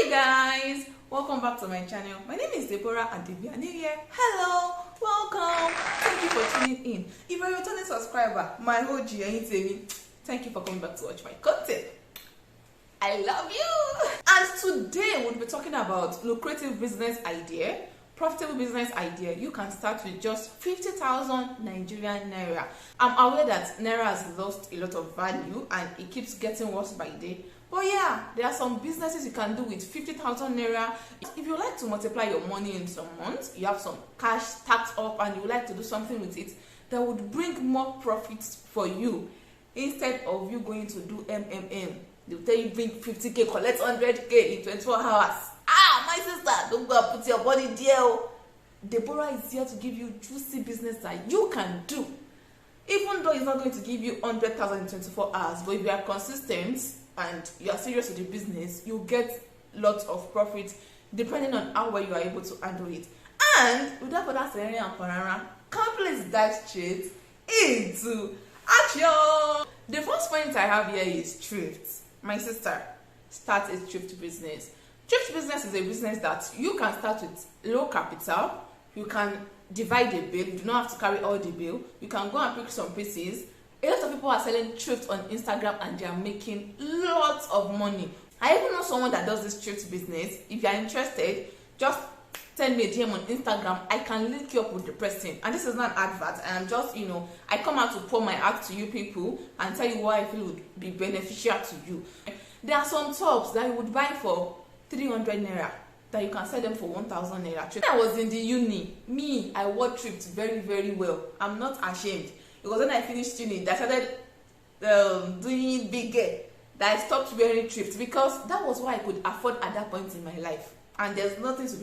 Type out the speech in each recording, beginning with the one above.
Hi guys, welcome back to my channel. My name is Deborah and New Year. Hello, welcome. Thank you for tuning in. If you're a returning subscriber, my OG, thank you for coming back to watch my content. I love you. And today we'll be talking about lucrative business idea, profitable business idea. You can start with just 50,000 Nigerian naira. I'm aware that naira has lost a lot of value and it keeps getting worse by day. But yeah, there are some businesses you can do with 50,000 naira. If you like to multiply your money in some months, you have some cash stacked up and you would like to do something with it that would bring more profits for you instead of you going to do MMM. They'll tell you bring 50k, collect 100k in 24 hours. My sister, don't go and put your body there. Deborah is here to give you juicy business that you can do. Even though it's not going to give you 100,000 in 24 hours, but if you are consistent and you are serious with the business, you get lots of profit depending on how well you are able to handle it. And without further saying and parara, can't please dive straight into action. The first point I have here is thrift. My sister, start a thrift business. Thrift business is a business that you can start with low capital. You can divide the bill. You do not have to carry all the bill. You can go and pick some pieces. A lot of people are selling thrift on Instagram and they are making lots of money. I even know someone that does this thrift business. If you are interested, just send me a DM on Instagram. I can link you up with the person. And this is not an advert. I am just, I come out to pour my heart to you people and tell you what I feel would be beneficial to you. There are some tops that you would buy for 300 naira that you can sell them for 1,000 naira. When I was in the uni, I wore thrift very, very well. I'm not ashamed. Because when I finished uni, I started doing bigger. That I stopped wearing thrift because that was what I could afford at that point in my life. And there's nothing to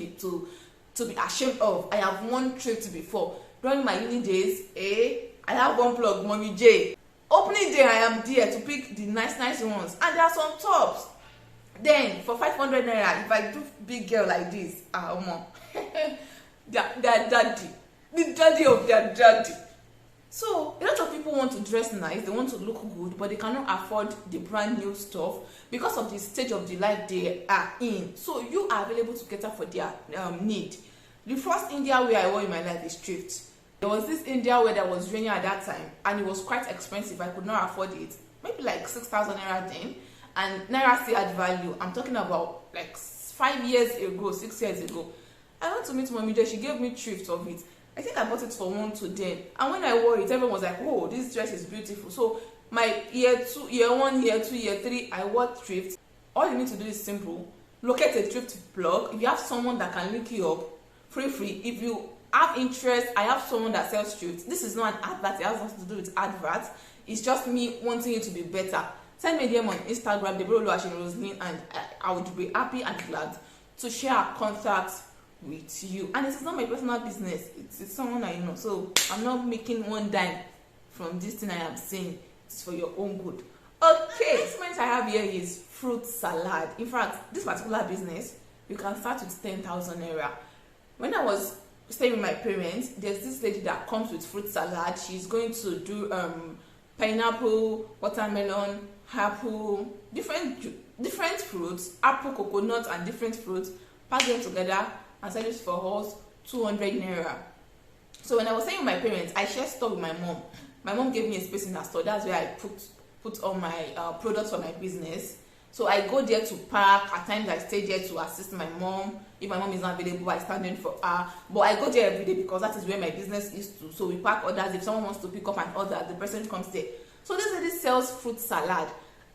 be ashamed of. I have worn thrift before. During my uni days, I have one plug, Mommy J. Opening day, I am there to pick the nice ones. And there are some tops. Then, for 500 naira, if I do big girl like this, their daddy. The daddy of their daddy. So, a lot of people want to dress nice, they want to look good, but they cannot afford the brand new stuff because of the stage of the life they are in. So, you are available to cater for their need. The first India wear I wore in my life is thrift. There was this India wear that was raining at that time, and it was quite expensive. I could not afford it. Maybe like 6,000 naira then, and naira still had value. I'm talking about like 5 years ago, 6 years ago. I went to meet Mommy J. She gave me thrift of it. I think I bought it for 1 to 10. And when I wore it, everyone was like, oh, this dress is beautiful. So my year 1, year 2, year 3, I wore thrift. All you need to do is simple. Locate a thrift blog. If you have someone that can link you up, free. If you have interest, I have someone that sells thrift. This is not an advert. It has nothing to do with adverts. It's just me wanting you to be better. Send me a DM on Instagram, Deborah Roslyn, and I would be happy and glad to share our contacts with you. And it's not my personal business, it's someone I know, so I'm not making one dime from this thing I am saying. It's for your own good. Okay, next point I have here is fruit salad. In fact, this particular business you can start with 10,000 naira. When I was staying with my parents, there's this lady that comes with fruit salad. She's going to do pineapple, watermelon, apple, different fruits, apple, coconut, and different fruits, pack them together and sell it for us 200 naira. So when I was staying with my parents, I shared stuff with my mom. My mom gave me a space in her store. That's where I put all my products for my business. So I go there to park. At times I stay there to assist my mom. If my mom is not available, I stand in for her. But I go there every day because that is where my business is to. So we pack orders. If someone wants to pick up an order, the person comes there. So this lady sells fruit salad.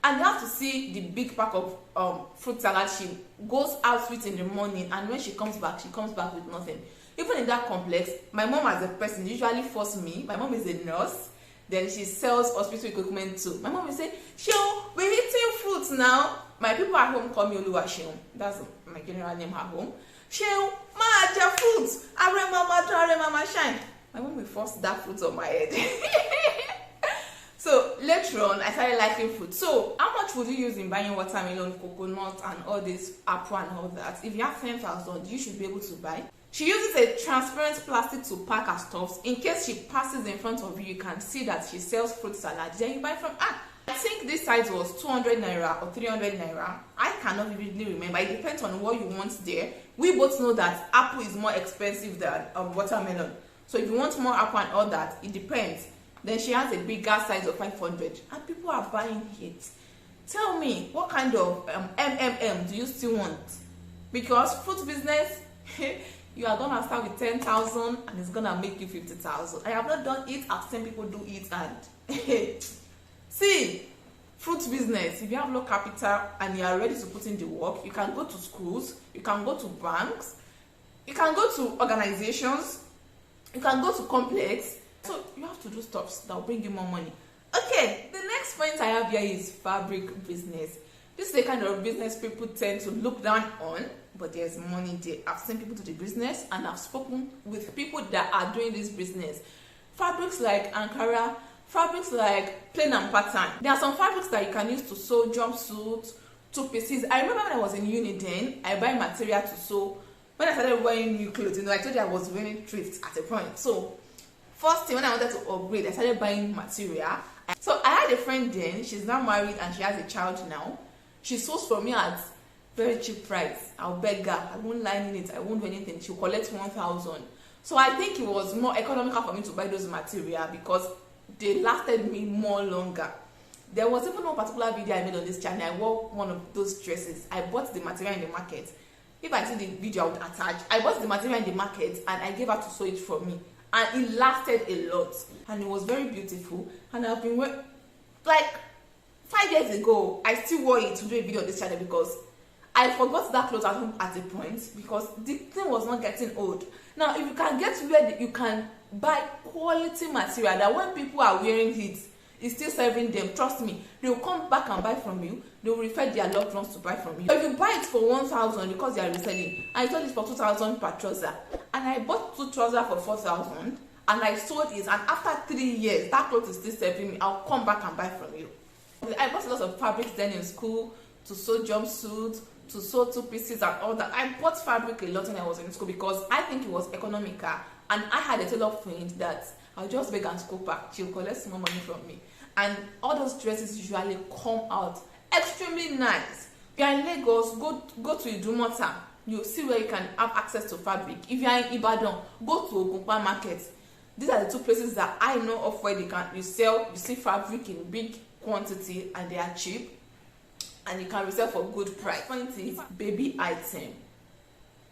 And you have to see the big pack of fruit salad. She goes out with in the morning, and when she comes back with nothing. Even in that complex, my mom as a person usually force me. My mom is a nurse. Then she sells hospital equipment too. My mom will say, Sheon, we're eating fruits now. My people at home call me Oluwa Sheon. That's my general name at home. Sheon, ma aja fruits. Are mama shine. My mom will force that fruit on my head. So later on, I started liking fruit. So how much would you use in buying watermelon, coconut, and all this apple and all that? If you have 10,000, you should be able to buy. She uses a transparent plastic to pack her stuffs. In case she passes in front of you, you can see that she sells fruit salad. Then you buy from her. I think this size was 200 naira or 300 naira. I cannot vividly remember. It depends on what you want there. We both know that apple is more expensive than watermelon. So if you want more apple and all that, it depends. Then she has a bigger size of 500 and people are buying it. Tell me, what kind of do you still want? Because fruit business, you are gonna start with 10,000 and it's gonna make you 50,000. I have not done it. I've seen people do it and see, fruit business, if you have low capital and you are ready to put in the work, you can go to schools, you can go to banks, you can go to organizations, you can go to complex. So you have to do stuff that will bring you more money. Okay, the next point I have here is fabric business. This is the kind of business people tend to look down on, but there's money there. I've seen people do the business and I've spoken with people that are doing this business. Fabrics like Ankara, fabrics like plain and pattern. There are some fabrics that you can use to sew jumpsuits, 2 pieces. I remember when I was in uni then, I buy material to sew. When I started wearing new clothes, I told you I was wearing Thrift at a point. So first thing, when I wanted to upgrade, I started buying material. So I had a friend then, she's now married and she has a child now. She sews for me at very cheap price. I'll beg her, I won't line in it, I won't do anything. She'll collect 1,000. So I think it was more economical for me to buy those material because they lasted me more longer. There was even one particular video I made on this channel. I wore one of those dresses. I bought the material in the market. If I see the video, I would attach. I bought the material in the market and I gave her to sew it for me. And it lasted a lot. And it was very beautiful. And I've been wearing, like 5 years ago, I still wore it to do a video on this channel because I forgot that clothes at home at a point because the thing was not getting old. Now, if you can get to where you can buy quality material that when people are wearing it, it's still serving them, trust me, they will come back and buy from you. They will refer their loved ones to buy from you. If you buy it for 1,000 because they are reselling, I sold it for 2,000 per trouser, and I bought 2 trousers for 4,000, and I sold it, and after 3 years, that cloth is still serving me. I'll come back and buy from you. I bought a lot of fabrics then in school to sew jumpsuits, to sew 2 pieces and all that. I bought fabric a lot when I was in school because I think it was economical, and I had a tailor friend that I'll just beg and scoop her. She'll collect some more money from me. And all those dresses usually come out extremely nice. If you're in Lagos, go to Idumota. You'll see where you can have access to fabric. If you're in Ibadan, go to Ogunpa Market. These are the 2 places that I know of where you see fabric in big quantity and they are cheap. And you can resell for good price. Point is baby item.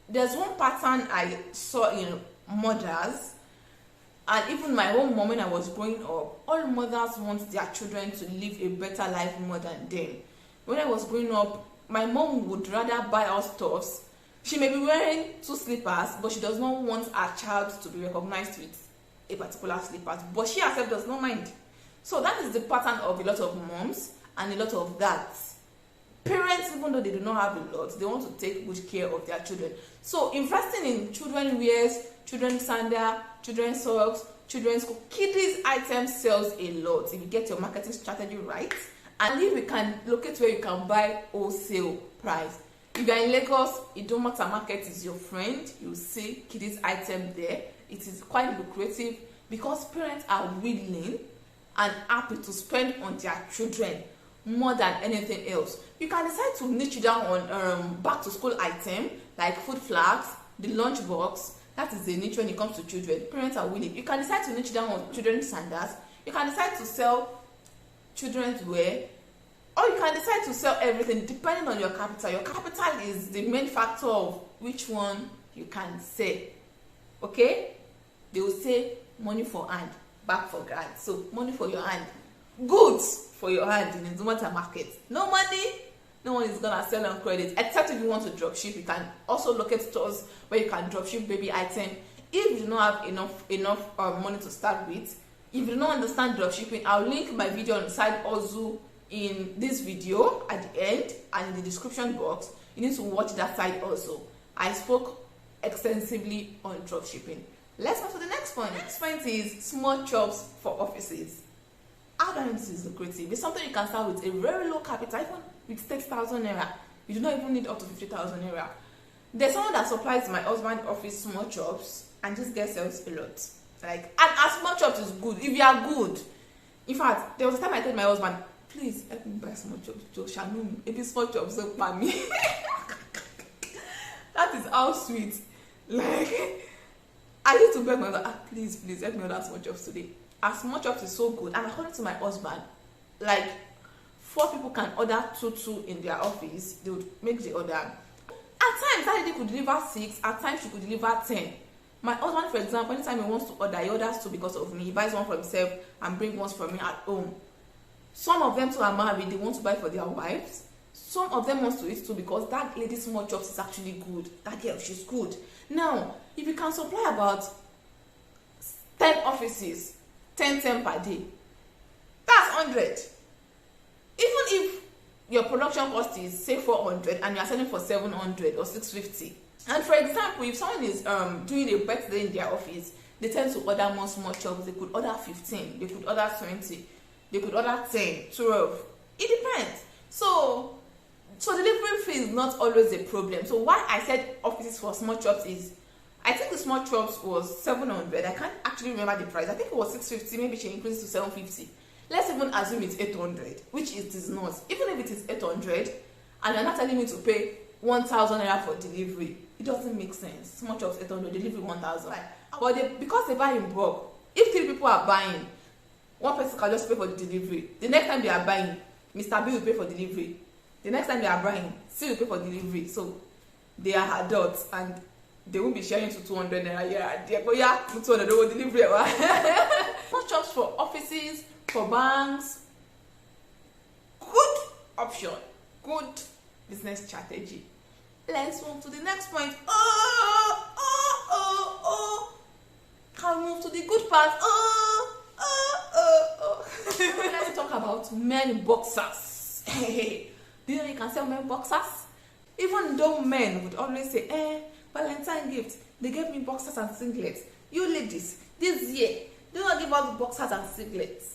There's one pattern I saw in mothers. And even my own mom, when I was growing up, all mothers want their children to live a better life more than them. When I was growing up, my mom would rather buy us stuffs. She may be wearing 2 slippers, but she does not want her child to be recognized with a particular slippers. But she herself does not mind. So that is the pattern of a lot of moms and a lot of dads. Parents, even though they do not have a lot, they want to take good care of their children. So investing in children wears, children's sandal, children's socks, children's kiddies items sells a lot if you get your marketing strategy right. And if you can locate where you can buy wholesale price. If you're in Lagos, Idumota Market is your friend. You see kiddies item there. It is quite lucrative because parents are willing and happy to spend on their children more than anything else. You can decide to niche down on back to school item like food flags, the lunch box. That is the niche when it comes to children. Parents are willing. You can decide to niche down on children's sandals. You can decide to sell children's wear, or you can decide to sell everything depending on your capital. Your capital is the main factor of which one you can sell. Okay? They will say money for hand, back for grand. So money for your hand, goods for your hand in the Idumota Market. No money, no one is gonna sell on credit, except if you want to drop ship. You can also locate stores where you can drop ship baby item. If you do not have enough money to start with, if you do not understand drop shipping, I'll link my video on side also in this video at the end and in the description box. You need to watch that side also. I spoke extensively on drop shipping. Let's move to the next point. Next point is small shops for offices. How do I know this is lucrative? It's something you can start with a very low capital, even with 6,000 naira. You do not even need up to 50,000 naira. There's someone that supplies my husband's office small shops and this girl sells a lot. Like, and as small shops is good if you are good. In fact, there was a time I told my husband, please help me buy small chops. To Shanum, if it's small chops, don't buy me. That is how sweet. Like, I used to beg my husband, please help me order small chops today. As small chops is so good, and according to my husband, like 4 people can order 2 in their office. They would make the order. At times, that lady could deliver 6. At times, she could deliver 10. My husband, for example, anytime he wants to order, he orders 2 because of me. He buys one for himself and brings one for me at home. Some of them too are married. They want to buy for their wives. Some of them want to eat too because that lady's small chops is actually good. That girl, she's good. Now, if you can supply about 10 offices, 10 per day, that's 100. Even if your production cost is say 400 and you are selling for 700 or 650. And for example, if someone is doing a birthday in their office, they tend to order more small chops. They could order 15, they could order 20, they could order 10, 12. It depends. So delivery fee is not always a problem. So why I said offices for small chops is, I think the small chops was 700. I can't actually remember the price. I think it was 650. Maybe she increased to 750. Let's even assume it's 800, which it is not. Even if it is 800, and you're not telling me to pay 1,000 naira for delivery, it doesn't make sense. Small chops 800, delivery 1,000. But because they buy in bulk, if 3 people are buying, one person can just pay for the delivery. The next time they are buying, Mr. B will pay for delivery. The next time they are buying, C will pay for delivery. So they are adults and they will be sharing to 200 naira here and there. But yeah, 200 over delivery. Small chops for offices, for banks, good option, good business strategy. Let's move to the next point. Can we move to the good part? Let's talk about men boxers. Do you know you can sell men boxers? Even though men would always say, Valentine gift, they gave me boxers and singlets. You ladies, this year, do not give out boxers and singlets.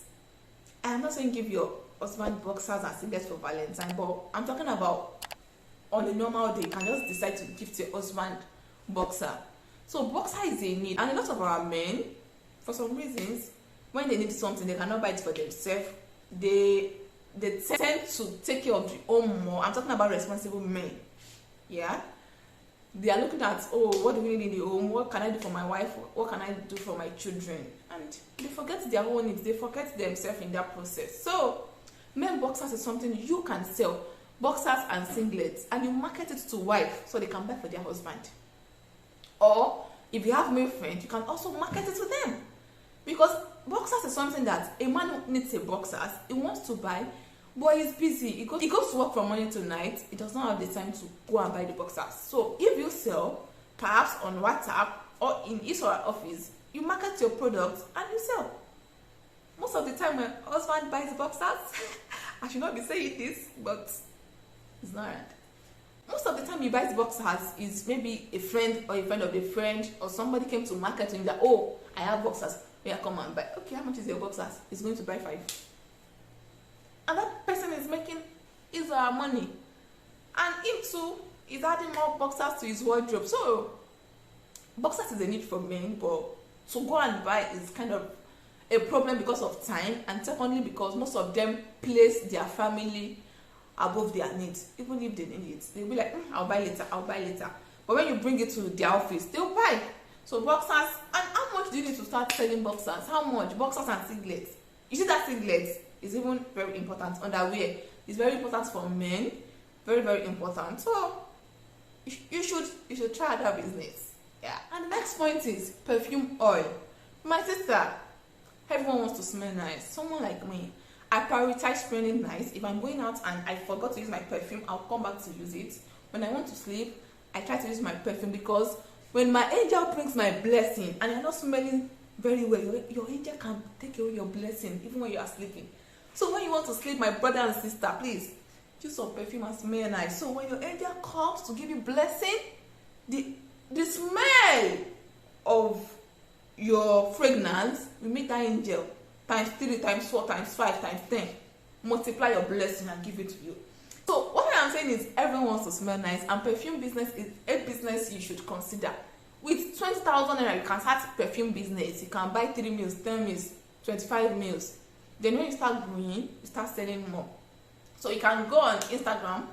I am not saying give your husband boxers and singlets for Valentine, but I'm talking about on a normal day, you can just decide to gift your husband boxer. So boxer is a need, and a lot of our men, for some reasons, when they need something, they cannot buy it for themselves. They tend to take care of the home more. I'm talking about responsible men. Yeah, they are looking at, what do we need in the home? What can I do for my wife? What can I do for my children? And they forget their own needs. They forget themselves in that process. So men boxers is something you can sell. Boxers and singlets, and you market it to wife so they can buy for their husband. Or if you have male friends, you can also market it to them. Because boxers is something that a man who needs a boxers, he wants to buy, but he's busy. He goes to work from morning to night. He does not have the time to go and buy the boxers. So if you sell, perhaps on WhatsApp or in his or her office, you market your products and you sell. Most of the time when husband buys boxers, I should not be saying this, but it's not right. Most of the time he buys boxers is maybe a friend or a friend of a friend, or somebody came to market to him that, I have boxers. Yeah, come and buy. Okay, how much is your boxers? He's going to buy 5. And that person is making his money. And him too is adding more boxers to his wardrobe. So boxers is a need for men, but to go and buy is kind of a problem because of time, and secondly because most of them place their family above their needs. Even if they need it, they'll be like, I'll buy later. But when you bring it to their office, they'll buy. So boxers, and how much do you need to start selling boxers? How much? Boxers and singlets. You see that singlets is even very important. Underwear is very important for men. Very, very important. So you should try that business. Yeah. And the next point is perfume oil. My sister, everyone wants to smell nice. Someone like me, I prioritize smelling nice. If I'm going out and I forgot to use my perfume, I'll come back to use it. When I want to sleep, I try to use my perfume, because when my angel brings my blessing and you're not smelling very well, your angel can take away your blessing even when you are sleeping. So when you want to sleep, my brother and sister, please use some perfume and smell nice. So when your angel comes to give you blessing, the smell of your fragrance will make that angel times 3, times 4, times 5, times 10 multiply your blessing and give it to you. So what I'm saying is, everyone wants to smell nice, and perfume business is a business you should consider. With 20,000 naira, you can start perfume business. You can buy 3 mils, 10 mils, 25 mils. Then when you start growing, you start selling more. So you can go on Instagram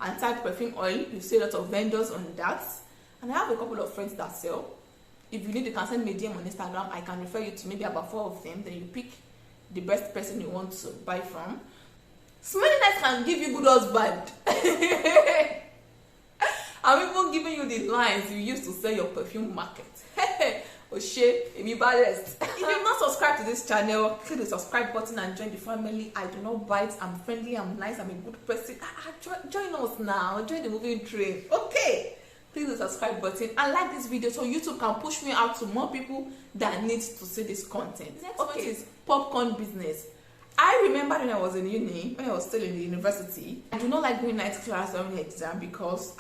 and type perfume oil. You see a lot of vendors on that. And I have a couple of friends that sell. If you need, you can send me a DM on Instagram. I can refer you to maybe about 4 of them. Then you pick the best person you want to buy from. Smelling nice can give you good husband. I'm even giving you the lines you use to sell your perfume market. Oshe, baddest. If you've not subscribed to this channel, click the subscribe button and join the family. I do not bite. I'm friendly. I'm nice. I'm a good person. Join us now. Join the moving train. Okay. Click the subscribe button and like this video so YouTube can push me out to more people that need to see this content. Next one is popcorn business. I remember when I was in uni, when I was still in the university, I do not like going night class during the exam because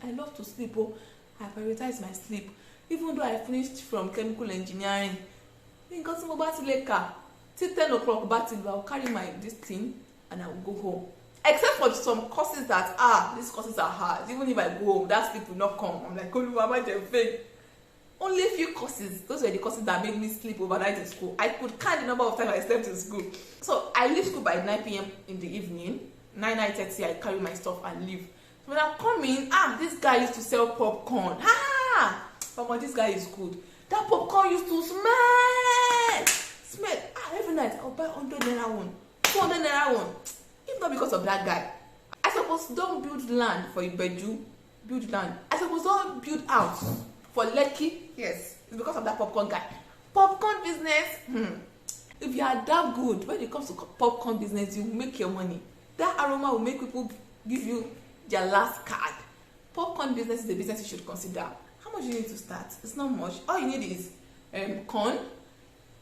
I love to sleep. Oh, I prioritize my sleep. Even though I finished from chemical engineering, because I'm about to till 10 o'clock, I'll carry this thing and I will go home. Except for some courses that these courses are hard. Even if I go home, that sleep will not come. I'm like, only a few courses. Those were the courses that made me sleep overnight in school. I could count the number of times I slept in school. So I leave school by 9 p.m. in the evening. 9:30, I carry my stuff and leave. So when I'm coming, this guy used to sell popcorn. But this guy is good. That popcorn used to smell. Every night I'll buy 100 naira one, 200 naira one. If not because of that guy, I suppose don't build land for Ibeju. Build land. I suppose don't build house for Lekki. Yes, it's because of that popcorn guy. Popcorn business. If you are that good when it comes to popcorn business, you make your money. That aroma will make people give you their last card. Popcorn business is a business you should consider. How much do you need to start? It's not much. All you need is corn,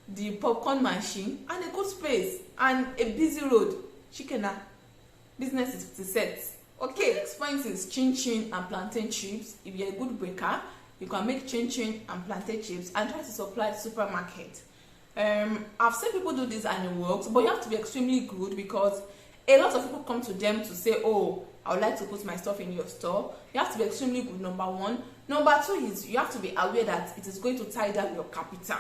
the popcorn machine, and a good space and a busy road. Chicken business is set. Okay, next point is chin chin and plantain chips. If you're a good baker, you can make chin chin and plantain chips and try to supply supermarket. I've seen people do this and it works, but you have to be extremely good because a lot of people come to them to say, oh, I would like to put my stuff in your store. You have to be extremely good, number one. Number two is you have to be aware that it is going to tie down your capital.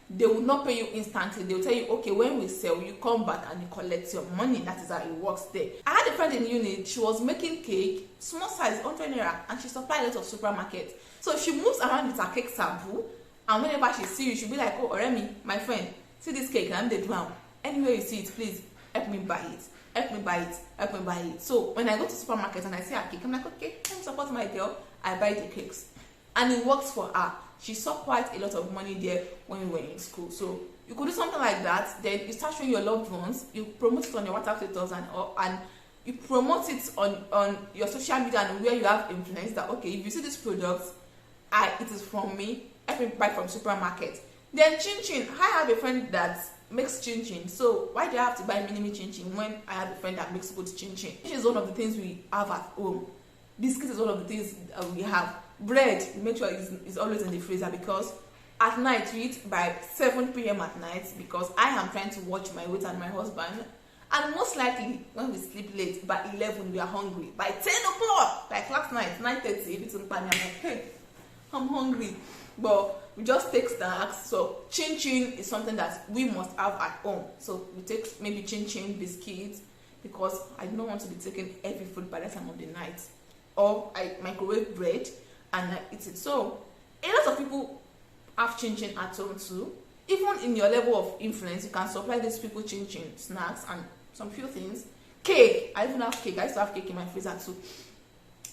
They will not pay you instantly. They will tell you, okay, when we sell, you come back and you collect your money. That is how it works there. I had a friend in uni. She was making cake, small size, 100 naira, and she supplied a lot of supermarkets. So she moves around with her cake sample, and whenever she sees you, she'll be like, oh, Oremi, my friend, see this cake, I'm the drown. Anywhere you see it, please help me buy it. Help me buy it. Help me buy it. So when I go to supermarket and I see her cake, I'm like, okay, let me support my girl. I buy the cakes, and it works for her. She saw quite a lot of money there when we were in school. So you could do something like that. Then you start showing your loved ones. You promote it on your WhatsApp status and you promote it on your social media and where you have influence that, okay, if you see this product, it is from me. I can buy from supermarket. Then chin chin. I have a friend that makes chin chin. So why do I have to buy mini chin chin when I have a friend that makes good chin chin? This is one of the things we have at home. Biscuits is one of the things we have. Bread, make sure is always in the freezer because at night we eat by 7 p.m. at night because I am trying to watch my weight and my husband, and most likely when we sleep late by 11 we are hungry. By 10 o'clock, like last night, 9:30, if it's in pan, I'm like, hey, I'm hungry. But we just take snacks. So chin chin is something that we must have at home. So we take maybe chin chin biscuits because I don't want to be taking heavy food by the time of the night. Or I microwave bread and I eat it. So a lot of people have chin chin at home too. Even in your level of influence, you can supply these people chin chin snacks and some few things. Cake. I even have cake. I used to have cake in my freezer too.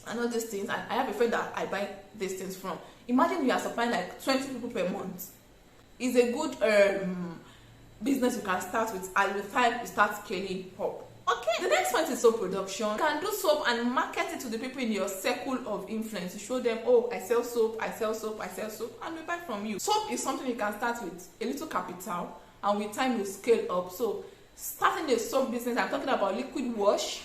And all these things. And I have a friend that I buy these things from. Imagine you are supplying like 20 people per month. It's a good business you can start with, and with time you start scaling up. Okay, the next point is soap production. You can do soap and market it to the people in your circle of influence. You show them, oh, I sell soap, I sell soap, I sell soap, and we buy from you. Soap is something you can start with a little capital, and with time you scale up. So starting a soap business, I'm talking about liquid wash,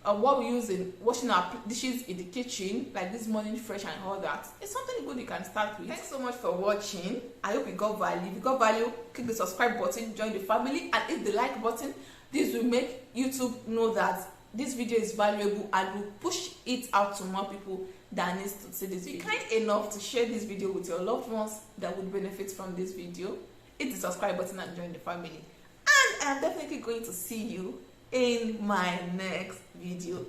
what we use in washing our dishes in the kitchen, like this morning fresh and all that. It's something good you can start with. Thanks so much for watching. I hope you got value. If you got value, click the subscribe button, join the family, and hit the like button. This will make YouTube know that this video is valuable and will push it out to more people that needs to see this video. Be kind enough to share this video with your loved ones that would benefit from this video. Hit the subscribe button and join the family. And I am definitely going to see you in my next video.